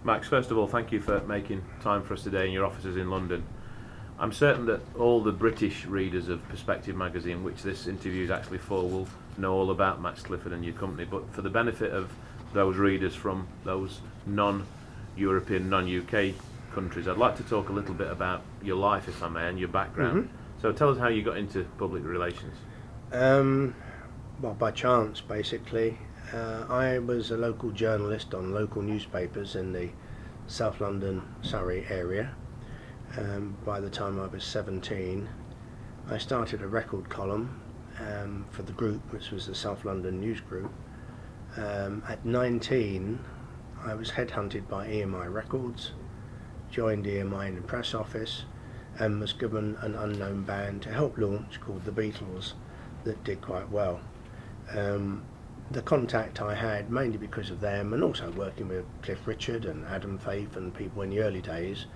Max, first of all, thank you for making time for us today in your offices in London. I'm certain that all the British readers of Perspective magazine, which this interview is actually for, will know all about Max Clifford and your company. But for the benefit of those readers from those non-European, non-UK countries, I'd like to talk a little bit about your life, if I may, and your background. Mm-hmm. So tell us how you got into public relations. Well, by chance, basically. I was a local journalist on local newspapers in the South London, Surrey area. By the time I was 17, I started a record column for the group, which was the South London News Group. At 19, I was headhunted by EMI Records, joined EMI in the press office, and was given an unknown band to help launch called The Beatles that did quite well. The contact I had, mainly because of them, and also working with Cliff Richard and Adam Faith and people in the early days,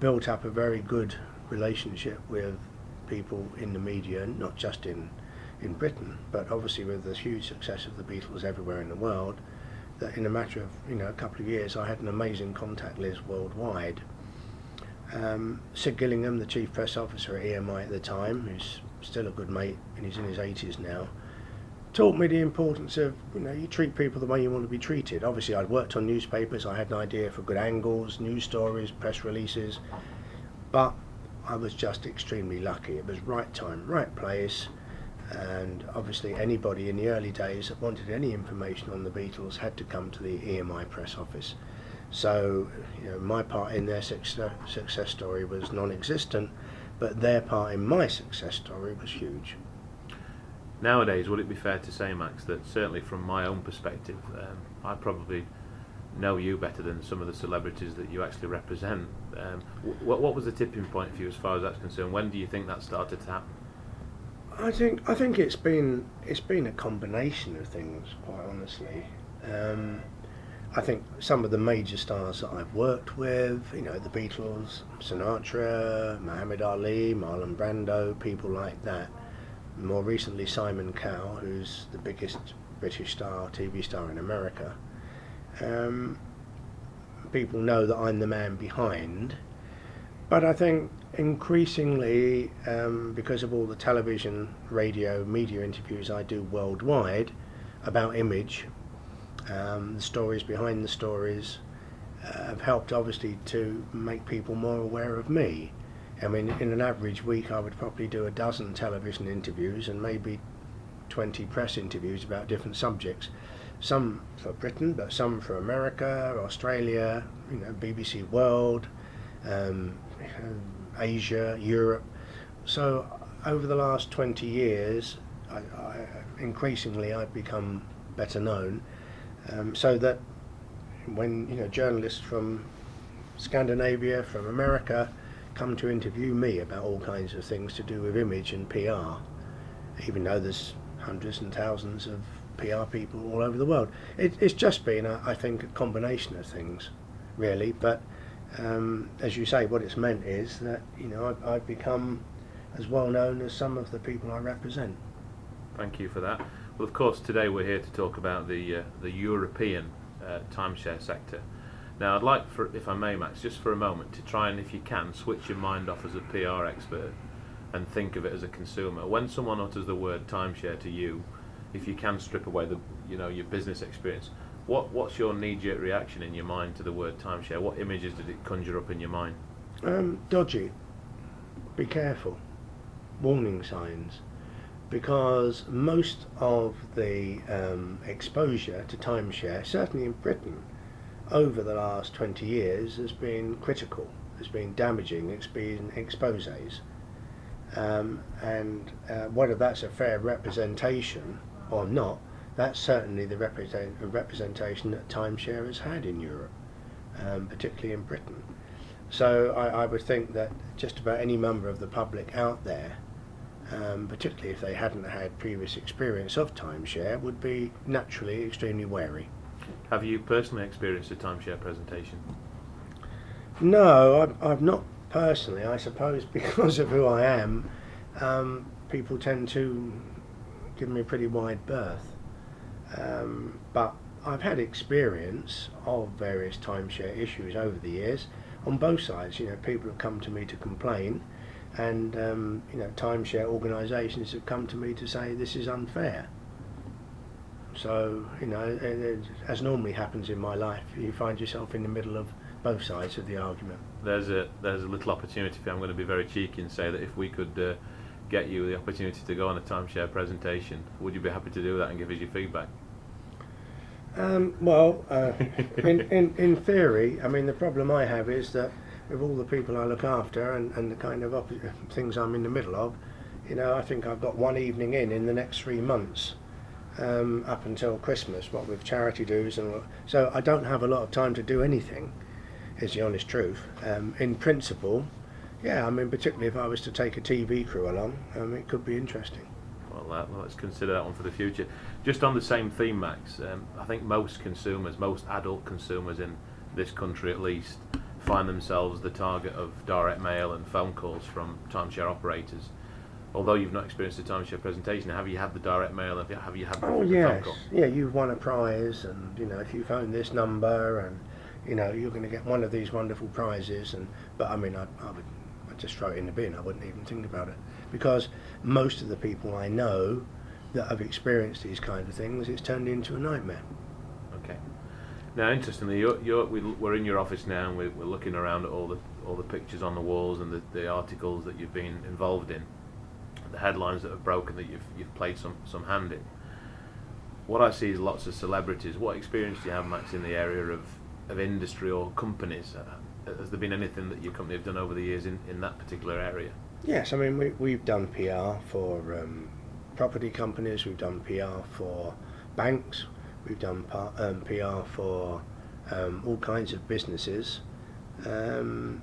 built up a very good relationship with people in the media, not just in Britain, but obviously with the huge success of the Beatles everywhere in the world, that in a matter of a couple of years I had an amazing contact list worldwide. Sid Gillingham, the chief press officer at EMI at the time, who's still a good mate and he's in his 80s now, taught me the importance of, you treat people the way you want to be treated. Obviously I'd worked on newspapers, I had an idea for good angles, news stories, press releases, but I was just extremely lucky. It was right time, right place, and obviously anybody in the early days that wanted any information on the Beatles had to come to the EMI press office. So my part in their success story was non-existent, but their part in my success story was huge. Nowadays, would it be fair to say, Max, that certainly from my own perspective, I probably know you better than some of the celebrities that you actually represent. What was the tipping point for you as far as that's concerned? When do you think that started to happen? I think it's been a combination of things, quite honestly. I think some of the major stars that I've worked with, the Beatles, Sinatra, Muhammad Ali, Marlon Brando, people like that. More recently, Simon Cowell, who's the biggest British star, TV star in America. People know that I'm the man behind, but I think increasingly, because of all the television, radio, media interviews I do worldwide about image, the stories behind the stories have helped obviously to make people more aware of me. I mean, in an average week I would probably do a dozen television interviews and maybe 20 press interviews about different subjects. Some for Britain, but some for America, Australia, BBC World, Asia, Europe. So over the last 20 years, increasingly I've become better known, so that when journalists from Scandinavia, from America, come to interview me about all kinds of things to do with image and PR, even though there's hundreds and thousands of PR people all over the world. It's just been, I think, a combination of things, really. But as you say, what it's meant is that I've become as well known as some of the people I represent. Thank you for that. Well, of course, today we're here to talk about the European timeshare sector. Now, I'd like, if I may, Max, just for a moment, to try and, if you can, switch your mind off as a PR expert and think of it as a consumer. When someone utters the word timeshare to you, if you can strip away your business experience, what's your knee-jerk reaction in your mind to the word timeshare? What images did it conjure up in your mind? Dodgy. Be careful. Warning signs. Because most of the exposure to timeshare, certainly in Britain, over the last 20 years has been critical, has been damaging, it's been exposés. And whether that's a fair representation or not, that's certainly the representation that timeshare has had in Europe, particularly in Britain. So I would think that just about any member of the public out there, particularly if they hadn't had previous experience of timeshare, would be naturally extremely wary. Have you personally experienced a timeshare presentation? No, I've not personally. I suppose because of who I am, people tend to give me a pretty wide berth. But I've had experience of various timeshare issues over the years on both sides. People have come to me to complain, and timeshare organisations have come to me to say this is unfair. So as normally happens in my life, you find yourself in the middle of both sides of the argument. There's a little opportunity for you. I'm going to be very cheeky and say that if we could get you the opportunity to go on a timeshare presentation, would you be happy to do that and give us your feedback? In theory, I mean, the problem I have is that with all the people I look after and the kind of things I'm in the middle of, I think I've got one evening in the next 3 months, up until Christmas, what with charity dues, and so I don't have a lot of time to do anything, is the honest truth. In principle, yeah, I mean, particularly if I was to take a TV crew along, it could be interesting. Well, let's consider that one for the future. Just on the same theme, Max, I think most adult consumers in this country at least, find themselves the target of direct mail and phone calls from timeshare operators. Although you've not experienced a timeshare presentation, have you had the direct mail? Have you had the phone call? Yeah, you've won a prize, and if you phone this number, and you're going to get one of these wonderful prizes. But I mean, I'd just throw it in the bin. I wouldn't even think about it, because most of the people I know that have experienced these kind of things, it's turned into a nightmare. Okay. Now, interestingly, we're in your office now, and we're looking around at all the pictures on the walls and the articles that you've been involved in, the headlines that have broken that you've played some hand in. What I see is lots of celebrities. What experience do you have, Max, in the area of industry or companies? Has there been anything that your company have done over the years in that particular area? Yes, I mean, we've done PR for property companies, we've done PR for banks, we've done PR for all kinds of businesses, and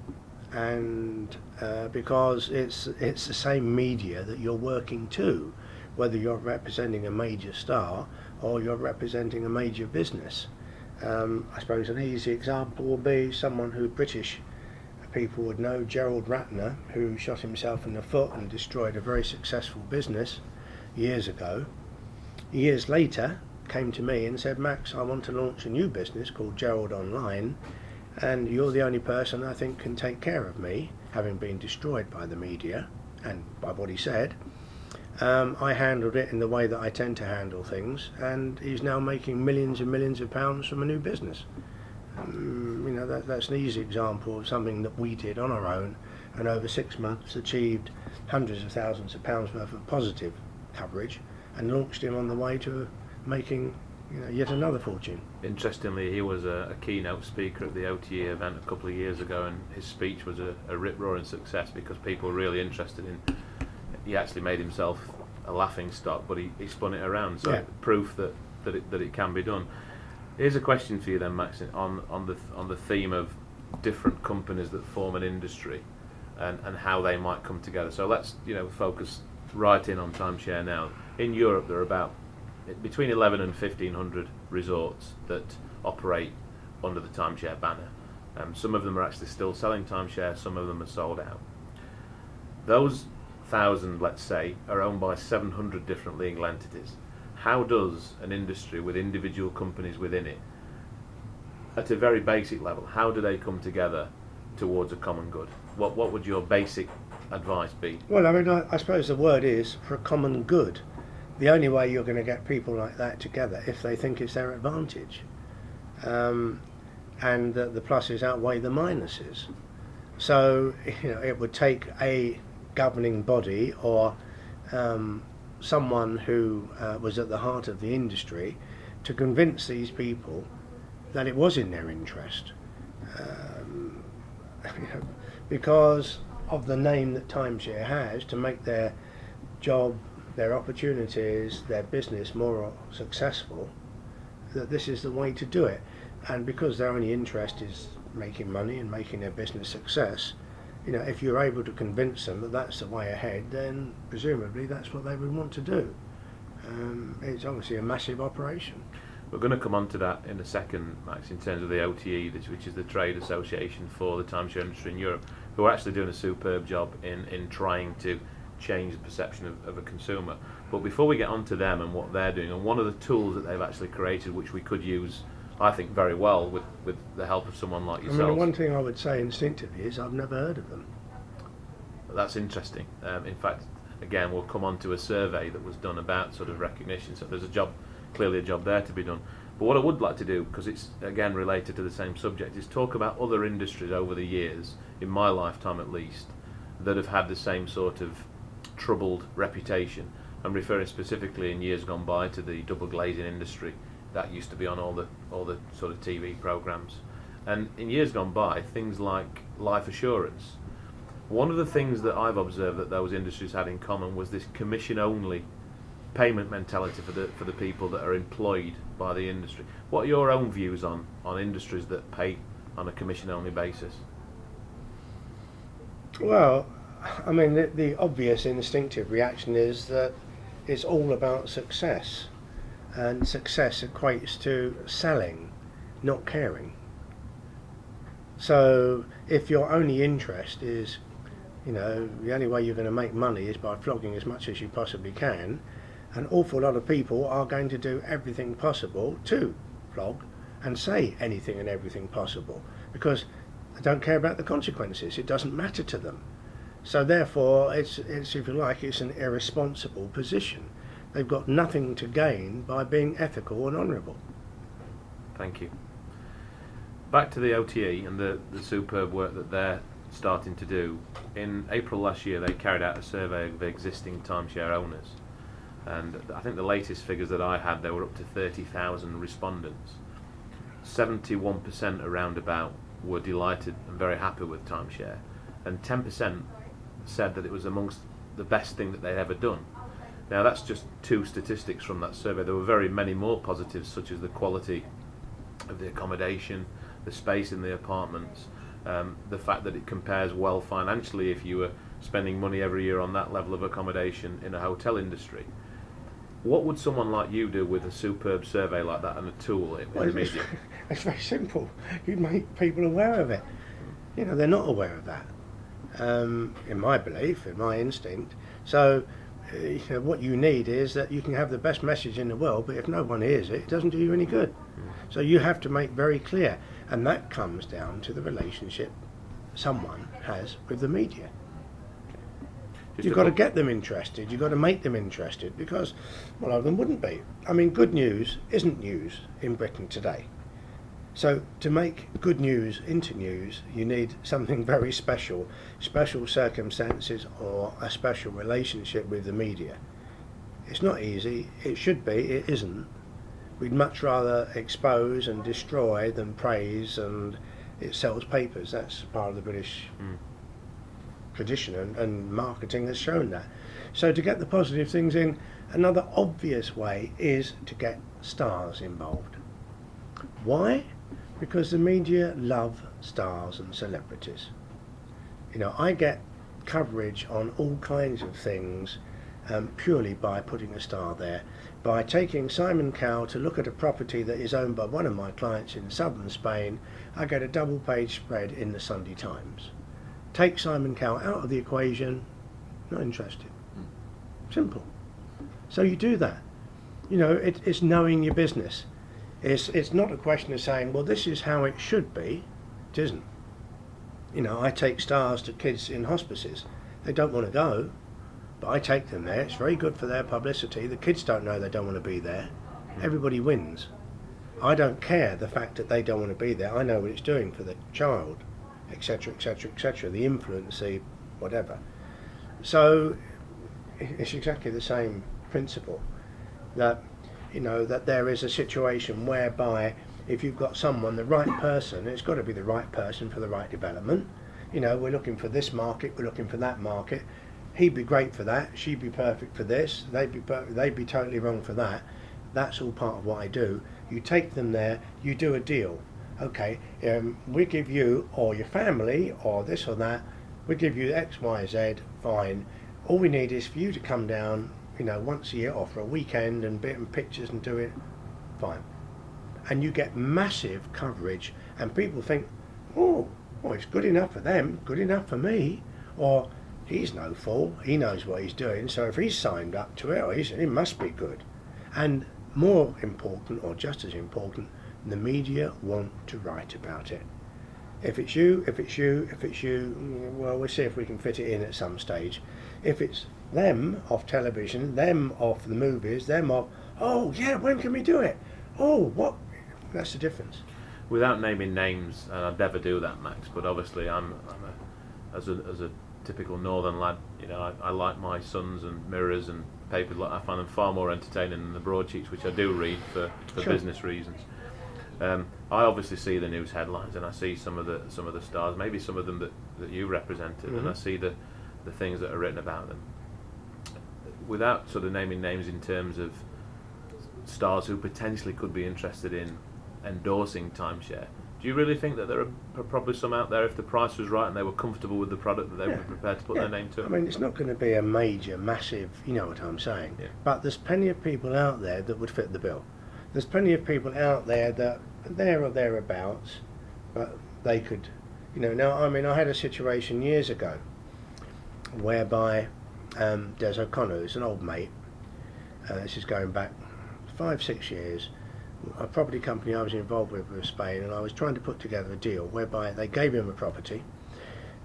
because it's the same media that you're working to, whether you're representing a major star or you're representing a major business. I suppose an easy example will be someone who British people would know, Gerald Ratner, who shot himself in the foot and destroyed a very successful business years ago. Years later, came to me and said, Max, I want to launch a new business called Gerald Online, and you're the only person I think can take care of me, having been destroyed by the media and by what he said. I handled it in the way that I tend to handle things, and he's now making millions and millions of pounds from a new business. That's an easy example of something that we did on our own, and over 6 months achieved hundreds of thousands of pounds worth of positive coverage, and launched him on the way to making yet another fortune. Interestingly, he was a keynote speaker at the OTE event a couple of years ago, and his speech was a rip-roaring success because people were really interested in. He actually made himself a laughing stock, but he spun it around, so proof that it can be done. Here's a question for you then, Max, on the theme of different companies that form an industry and how they might come together. So let's focus right in on timeshare now. In Europe, there are about between 11 and 1,500 resorts that operate under the timeshare banner. Some of them are actually still selling timeshare, some of them are sold out. Those 1,000, let's say, are owned by 700 different legal entities. How does an industry with individual companies within it, at a very basic level, how do they come together towards a common good? What would your basic advice be? Well, I mean, I suppose the word is for a common good. The only way you're going to get people like that together if they think it's their advantage, and the pluses outweigh the minuses. So it would take a governing body or someone who was at the heart of the industry to convince these people that it was in their interest, because of the name that timeshare has, to make their job, their opportunities, their business more successful, that this is the way to do it. And because their only interest is making money and making their business success, if you're able to convince them that that's the way ahead, then presumably that's what they would want to do. It's obviously a massive operation. We're going to come on to that in a second, Max, in terms of the OTE, which is the trade association for the timeshare industry in Europe, who are actually doing a superb job in trying to change the perception of a consumer. But before we get on to them and what they're doing, and one of the tools that they've actually created, which we could use, I think, very well with the help of someone like yourself. I mean, the one thing I would say instinctively is I've never heard of them. That's interesting. In fact, again, we'll come on to a survey that was done about sort of recognition. So there's clearly a job there to be done. But what I would like to do, because it's again related to the same subject, is talk about other industries over the years, in my lifetime at least, that have had the same sort of troubled reputation. I'm referring specifically in years gone by to the double glazing industry that used to be on all the sort of TV programs. And in years gone by, things like life assurance. One of the things that I've observed that those industries had in common was this commission-only payment mentality for the people that are employed by the industry. What are your own views on industries that pay on a commission-only basis? Well, I mean, the obvious instinctive reaction is that it's all about success, and success equates to selling, not caring. So if your only interest is, the only way you're going to make money is by flogging as much as you possibly can, an awful lot of people are going to do everything possible to flog and say anything and everything possible, because they don't care about the consequences. It doesn't matter to them. So therefore, it's if you like, it's an irresponsible position. They've got nothing to gain by being ethical and honourable. Thank you. Back to the OTE and the superb work that they're starting to do. In April last year, they carried out a survey of existing timeshare owners, and I think the latest figures that I had, there were up to 30,000 respondents. 71% around about were delighted and very happy with timeshare, and 10% said that it was amongst the best thing that they'd ever done. Now that's just two statistics from that survey. There were very many more positives, such as the quality of the accommodation, the space in the apartments, the fact that it compares well financially if you were spending money every year on that level of accommodation in a hotel industry. What would someone like you do with a superb survey like that and a tool in the media? It's very simple. You make people aware of it. They're not aware of that. In my belief, in my instinct. So, what you need is that you can have the best message in the world, but if no one hears it, it doesn't do you any good. So you have to make very clear, and that comes down to the relationship someone has with the media. You've got to get them interested, you've got to make them interested, because a lot of them wouldn't be. I mean, good news isn't news in Britain today. So to make good news into news, you need something very special circumstances or a special relationship with the media. It's not easy, it should be, it isn't. We'd much rather expose and destroy than praise, and it sells papers. That's part of the British tradition, and marketing has shown that. So to get the positive things in, another obvious way is to get stars involved. Why? Because the media love stars and celebrities. I get coverage on all kinds of things purely by putting a star there. By taking Simon Cowell to look at a property that is owned by one of my clients in southern Spain, I get a double page spread in the Sunday Times. Take Simon Cowell out of the equation, not interested. Simple. So you do that. It's knowing your business. It's not a question of saying, well, this is how it should be. It isn't. I take stars to kids in hospices. They don't want to go, but I take them there. It's very good for their publicity. The kids don't know they don't want to be there. Everybody wins. I don't care the fact that they don't want to be there. I know what it's doing for the child, etc., etc., etc., the influence, the whatever. So it's exactly the same principle, that that there is a situation whereby if you've got someone, the right person, it's got to be the right person for the right development. We're looking for this market, we're looking for that market. He'd be great for that, she'd be perfect for this, they'd be totally wrong for that. That's all part of what I do. You take them there, you do a deal. Okay, we give you, or your family, or this or that, we give you X, Y, Z, fine. All we need is for you to come down, once a year or for a weekend and bit and pictures and do it, fine. And you get massive coverage, and people think, oh, it's good enough for them, good enough for me, or he's no fool. He knows what he's doing. So if he's signed up to it, it must be good. And more important, or just as important, the media want to write about it. If it's you, well, we'll see if we can fit it in at some stage. If it's them off television, them off the movies, them off, oh yeah, when can we do it? Oh, what? That's the difference. Without naming names, and I'd never do that, Max, but obviously as a typical northern lad, I like my Suns and Mirrors and papers like I find them far more entertaining than the broadsheets, which I do read for Sure. business reasons. I obviously see the news headlines, and I see some of the stars, maybe some of them that you represented, and I see the things that are written about them. Without sort of naming names in terms of stars who potentially could be interested in endorsing timeshare, do you really think that there are probably some out there, if the price was right and they were comfortable with the product, that they would be prepared to put their name to it? I mean, it's not going to be a major, massive, you know what I'm saying. Yeah. But there's plenty of people out there that would fit the bill. There's plenty of people out there that there or thereabouts, but they could, Now, I mean, I had a situation years ago whereby Des O'Connor, who's an old mate, this is going back 5-6 years, a property company I was involved with was Spain, and I was trying to put together a deal whereby they gave him a property.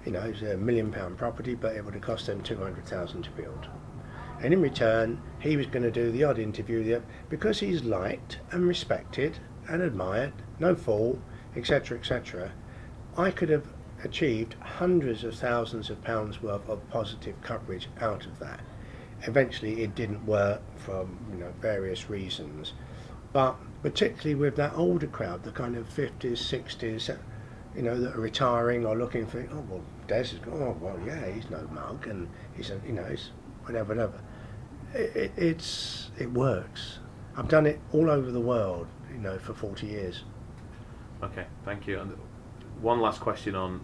It was £1 million property, but it would have cost them 200,000 to build. And in return, he was going to do the odd interview because he's liked and respected and admired, no fault, etc., etc. I could have achieved hundreds of thousands of pounds worth of positive coverage out of that. Eventually, it didn't work for various reasons, but particularly with that older crowd, the kind of 50s, 60s, that are retiring or looking for, oh well, Des is, oh well, yeah, he's no mug, and he's he's whatever. It works. I've done it all over the world, for 40 years. Okay, thank you. And one last question on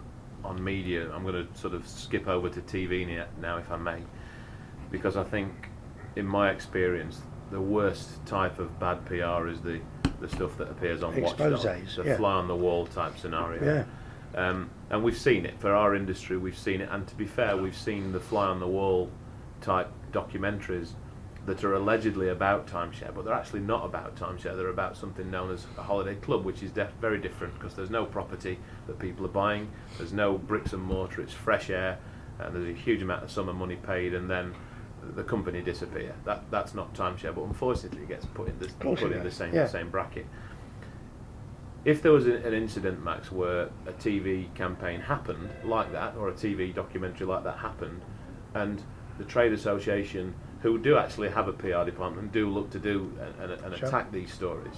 media. I'm going to sort of skip over to TV now, if I may, because I think, in my experience, the worst type of bad PR is the stuff that appears on Watchdogs, the fly on the wall type scenario. Yeah. And we've seen it for our industry. We've seen it, and to be fair, we've seen the fly on the wall type documentaries that are allegedly about timeshare, but they're actually not about timeshare. They're about something known as a holiday club, which is very different, because there's no property that people are buying, there's no bricks and mortar, it's fresh air, and there's a huge amount of summer money paid, and then the company disappear. That's not timeshare, but unfortunately it gets put in the same bracket. If there was an incident, Max, where a TV campaign happened like that, or a TV documentary like that happened, and the trade association, who do actually have a PR department, do look to do and attack these stories,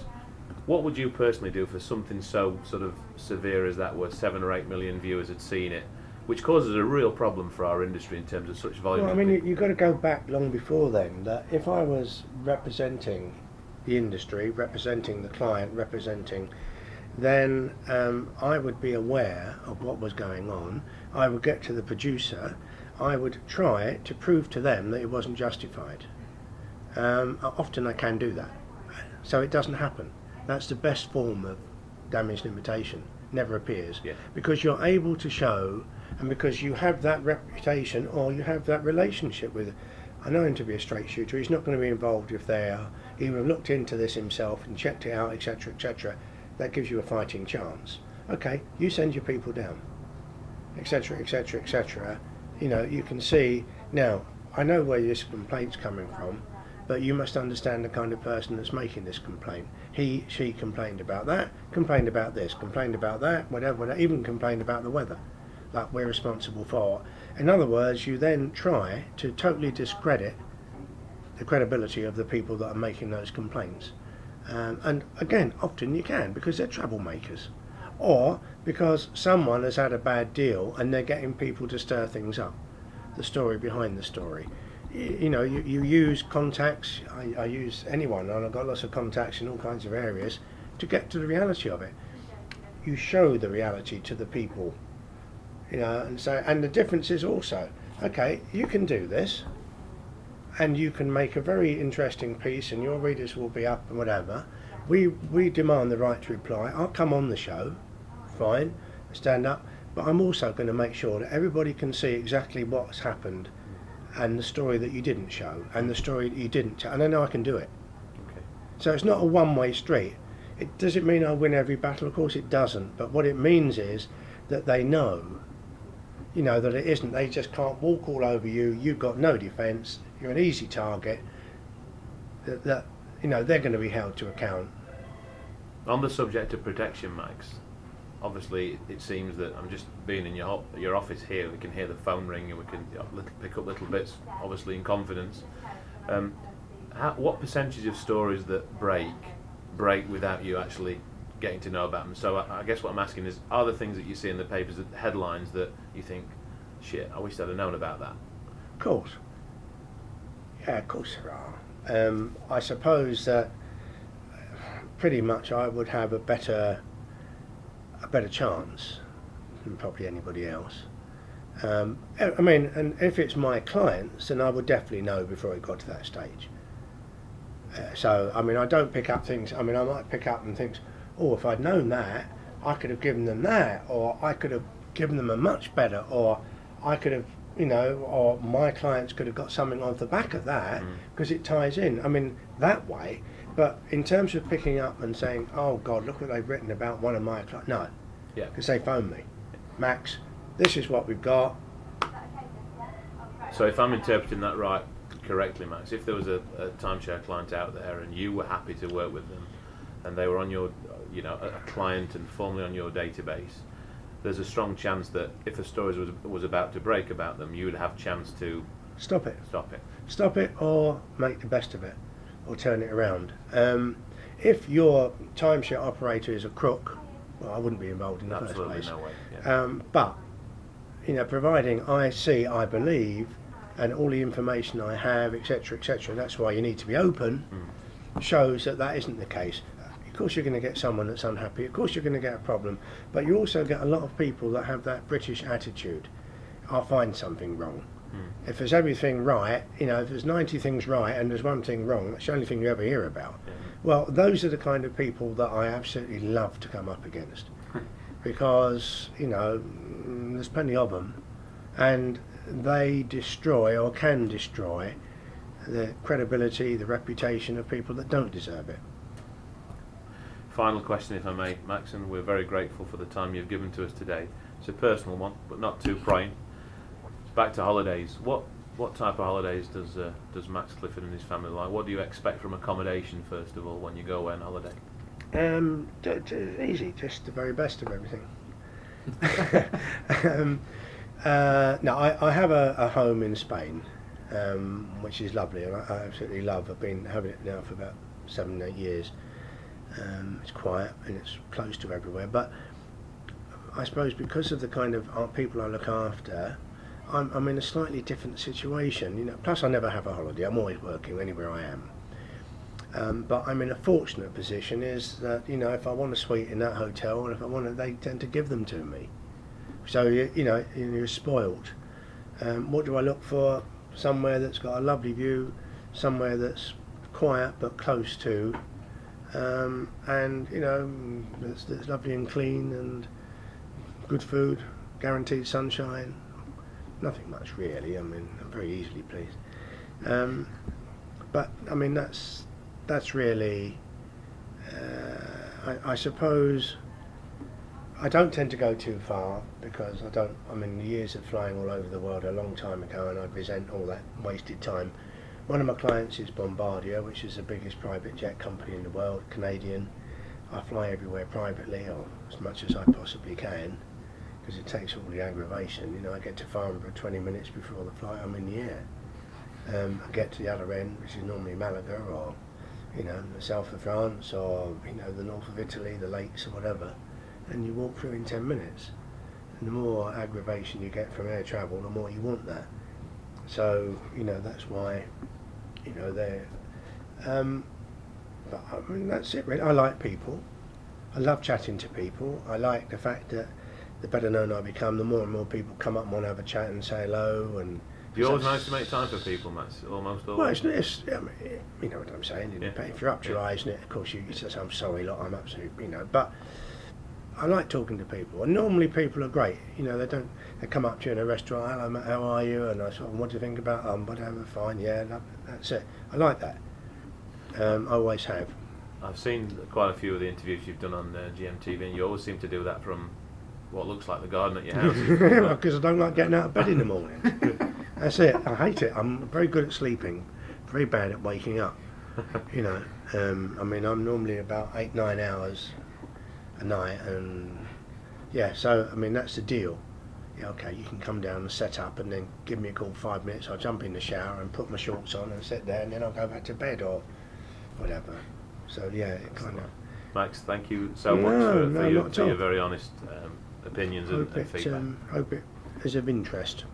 what would you personally do for something so sort of severe as that, where 7 or 8 million viewers had seen it, which causes a real problem for our industry in terms of such volume? Well, I mean, you've got to go back long before then. That if I was representing the industry, representing the client, then I would be aware of what was going on. I would get to the producer. I would try to prove to them that it wasn't justified. Often I can do that, so it doesn't happen. That's the best form of damage limitation. Never appears, because you're able to show, and because you have that reputation or you have that relationship with. I know him to be a straight shooter. He's not going to be involved if they are. He would have looked into this himself and checked it out, etc., etc. That gives you a fighting chance. Okay, you send your people down, etc., etc., etc. You can see now. I know where this complaint's coming from, but you must understand the kind of person that's making this complaint. She complained about that, complained about this, complained about that, whatever, even complained about the weather, that we're responsible for. In other words, you then try to totally discredit the credibility of the people that are making those complaints. And again, often you can, because they're troublemakers, or because someone has had a bad deal and they're getting people to stir things up. The story behind the story. You use contacts. I use anyone, and I've got lots of contacts in all kinds of areas to get to the reality of it. You show the reality to the people, and the difference is also, okay, you can do this, and you can make a very interesting piece, and your readers will be up and whatever. We demand the right to reply. I'll come on the show, fine, stand up, but I'm also going to make sure that everybody can see exactly what's happened and the story that you didn't show and the story that you didn't tell, and I know I can do it. Okay. So it's not a one-way street. Does it mean I win every battle? Of course it doesn't, but what it means is that they know, that it isn't. They just can't walk all over you. You've got no defence. You're an easy target. That they're going to be held to account. On the subject of protection, Max, obviously it seems that I'm just being in your office here. We can hear the phone ring and we can pick up little bits, obviously in confidence. What percentage of stories that break without you actually getting to know about them? So I guess what I'm asking is, are there things that you see in the papers, headlines, that you think, shit, I wish I'd have known about that? Of course. Yeah, of course there are. I suppose that pretty much I would have a better chance than probably anybody else. And if it's my clients, then I would definitely know before it got to that stage. So I don't pick up things. I might pick up and think, oh, if I'd known that, I could have given them that, or I could have given them a much better, or I could have, or my clients could have got something off the back of that, because it ties in. That way. But in terms of picking up and saying, oh God, look what they've written about one of my clients. No. Yeah. Because they phoned me. Max, this is what we've got. So if I'm interpreting that correctly, Max, if there was a timeshare client out there and you were happy to work with them and they were on your, a client and formally on your database, there's a strong chance that if a story was about to break about them, you would have a chance to stop it, or make the best of it, or turn it around. If your timeshare operator is a crook, well, I wouldn't be involved in the first place. Absolutely no way. Yeah. But providing I believe, and all the information I have, etc., etc., that's why you need to be open. Shows that isn't the case. Of course you're going to get someone that's unhappy, of course you're going to get a problem, but you also get a lot of people that have that British attitude. I'll find something wrong. If there's everything right, if there's 90 things right and there's one thing wrong, that's the only thing you ever hear about. Well, those are the kind of people that I absolutely love to come up against, because there's plenty of them, and they destroy, or can destroy, the credibility, the reputation of people that don't deserve it. Final question, if I may, Max, and we're very grateful for the time you've given to us today. It's a personal one, but not too prying. It's back to holidays. What type of holidays does Max Clifford and his family like? What do you expect from accommodation, first of all, when you go away on holiday? Easy, just the very best of everything. No, I have a home in Spain, which is lovely, and I absolutely love. I've been having it now for about 7-8 years. It's quiet and it's close to everywhere, but I suppose because of the kind of people I look after, I'm in a slightly different situation. Plus I never have a holiday. I'm always working anywhere I am. But I'm in a fortunate position, is that if I want a suite in that hotel, and if I want it, they tend to give them to me. So you're spoilt. What do I look for? Somewhere that's got a lovely view, somewhere that's quiet but close to, and that's lovely and clean, and good food, guaranteed sunshine. Nothing much really. I'm very easily pleased. But that's really. I suppose I don't tend to go too far, because the years of flying all over the world a long time ago, and I resent all that wasted time. One of my clients is Bombardier, which is the biggest private jet company in the world, Canadian. I fly everywhere privately, or as much as I possibly can, because it takes all the aggravation. I get to Farnborough 20 minutes before the flight, I'm in the air. I get to the other end, which is normally Malaga, or the south of France, or the north of Italy, the lakes or whatever, and you walk through in 10 minutes. And the more aggravation you get from air travel, the more you want that. So that's why they're. But that's it really. I like people. I love chatting to people. I like the fact that the better known I become, the more and more people come up and want to have a chat and say hello. And do you always manage to make time for people, Max? Almost always. Well, you know what I'm saying. If you're up to your eyes in it, of course you say, I'm sorry, look, I'm absolutely, but I like talking to people, and normally people are great. You know, they come up to you in a restaurant, hello mate, how are you? And I sort of, what do you think about whatever, fine, yeah, that's it. I like that. I always have. I've seen quite a few of the interviews you've done on GMTV, and you always seem to do that from what looks like the garden at your house. Because I don't like getting out of bed in the morning. That's it. I hate it. I'm very good at sleeping, very bad at waking up. You know, I mean, I'm normally about 8-9 hours a night, and yeah, so I mean that's the deal. Yeah, okay, you can come down and set up, and then give me a call 5 minutes. I'll jump in the shower and put my shorts on and sit there, and then I'll go back to bed or whatever. So yeah, it kind of. Max, thank you so much for your very honest opinions and feedback. Hope it is of interest.